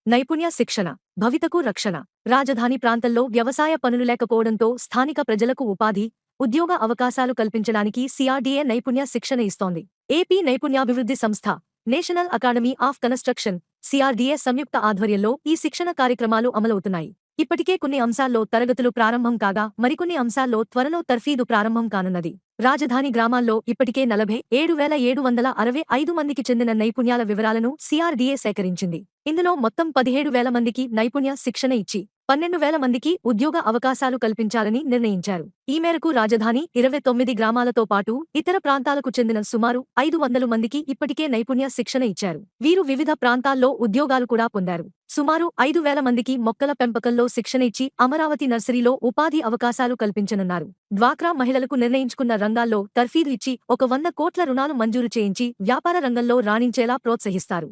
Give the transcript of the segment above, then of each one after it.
నైపుణ్య శిక్షణ భవితకు రక్షణ. రాజధాని ప్రాంతంలో వ్యవసాయ పనులు లేకపోవడంతో స్థానిక ప్రజలకు ఉపాధి, ఉద్యోగ అవకాశాలు కల్పించడానికి సిఆర్డీఏ నైపుణ్య శిక్షణ ఇస్తోంది. ఏపీ నైపుణ్యాభివృద్ధి సంస్థ, national academy of construction, CRDA సంయుక్త ఆధ్వర్యంలో ఈ శిక్షణ కార్యక్రమాలు అమలవుతున్నాయి. ఇప్పటికే కొన్ని అంశాల్లో తరగతులు ప్రారంభం కాగా మరికొన్ని అంశాల్లో త్వరలో తర్ఫీదు ప్రారంభం కానున్నది. రాజధాని గ్రామాల్లో ఇప్పటికే 47,765 మందికి చెందిన నైపుణ్యాల వివరాలను సిఆర్డీఏ సేకరించింది. ఇందులో మొత్తం 17,000 మందికి నైపుణ్య శిక్షణ ఇచ్చి 12,000 మందికి ఉద్యోగ అవకాశాలు కల్పించాలని నిర్ణయించారు. ఈ మేరకు రాజధాని 29 గ్రామాలతో పాటు ఇతర ప్రాంతాలకు చెందిన సుమారు 500 మందికి ఇప్పటికే నైపుణ్య శిక్షణ ఇచ్చారు. వీరు వివిధ ప్రాంతాల్లో ఉద్యోగాలు కూడా పొందారు. సుమారు 5,000 మందికి మొక్కల పెంపకంలో శిక్షణ ఇచ్చి అమరావతి నర్సరీలో ఉపాధి అవకాశాలు కల్పించనున్నారు. డ్వాక్రా మహిళలకు నిర్ణయించుకున్న రంగాల్లో తర్ఫీదు ఇచ్చి 100 కోట్ల రుణాలు మంజూరు చేయించి వ్యాపార రంగంలో రాణించేలా ప్రోత్సహిస్తారు.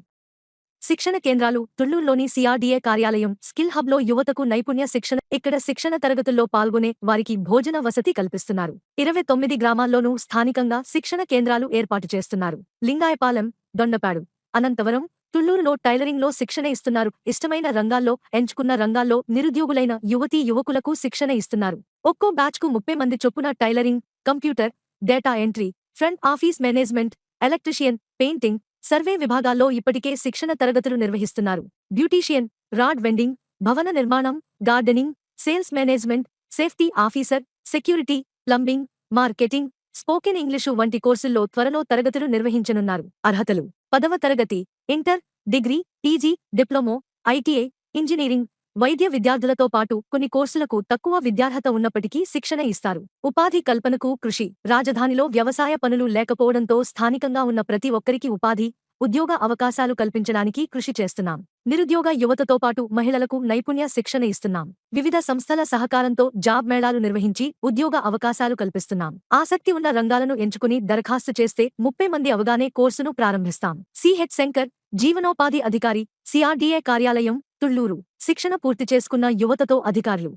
శిక్షణ కేంద్రాలు తుళ్లూరులోని సిఆర్డీఏ కార్యాలయం, స్కిల్ హబ్లో యువతకు నైపుణ్య శిక్షణ. ఇక్కడ శిక్షణ తరగతుల్లో పాల్గొనే వారికి భోజన వసతి కల్పిస్తున్నారు. 29 గ్రామాల్లోనూ స్థానికంగా శిక్షణ కేంద్రాలు ఏర్పాటు చేస్తున్నారు. లింగాయపాలెం, దొండపాడు, అనంతవరం, తుళ్లూరులో టైలరింగ్లో శిక్షణ ఇస్తున్నారు. ఇష్టమైన రంగాల్లో ఎంచుకున్న రంగాల్లో నిరుద్యోగులైన యువతీ యువకులకు శిక్షణ ఇస్తున్నారు. ఒక్కో బ్యాచ్కు 30 మంది చొప్పున tailoring, computer, data entry, front office management, electrician, painting, survey విభాగాల్లో ఇప్పటికే శిక్షణ తరగతులు నిర్వహిస్తున్నారు. బ్యూటీషియన్, రాడ్ వెండింగ్, భవన నిర్మాణం, gardening, sales management, safety officer, security, plumbing, marketing, spoken English వంటి కోర్సుల్లో త్వరలో తరగతులు నిర్వహించనున్నారు. అర్హతలు: 10వ తరగతి, inter, degree, PG, diploma, ITI, engineering, వైద్య విద్యార్థులతో పాటు కొన్ని కోర్సులకు తక్కువ విద్యార్హత ఉన్నప్పటికీ శిక్షణ ఇస్తారు. ఉపాధి కల్పనకు కృషి. రాజధానిలో వ్యవసాయ పనులు లేకపోవడంతో స్థానికంగా ఉన్న ప్రతి ఒక్కరికి ఉపాధి, ఉద్యోగ అవకాశాలు కల్పించడానికి కృషి చేస్తున్నాం. నిరుద్యోగ యువతతో పాటు మహిళలకు నైపుణ్య శిక్షణ ఇస్తున్నాం. వివిధ సంస్థల సహకారంతో జాబ్ మేళాలు నిర్వహించి ఉద్యోగ అవకాశాలు కల్పిస్తున్నాం. ఆసక్తి ఉన్న రంగాలను ఎంచుకుని దరఖాస్తు చేస్తే 30 మంది అవగానే కోర్సును ప్రారంభిస్తాం. సిహెచ్ శంకర్, జీవనోపాధి అధికారి, సిఆర్డీఏ కార్యాలయం, తుళ్లూరు. శిక్షణ పూర్తి చేసుకున్న యువతతో అధికారులు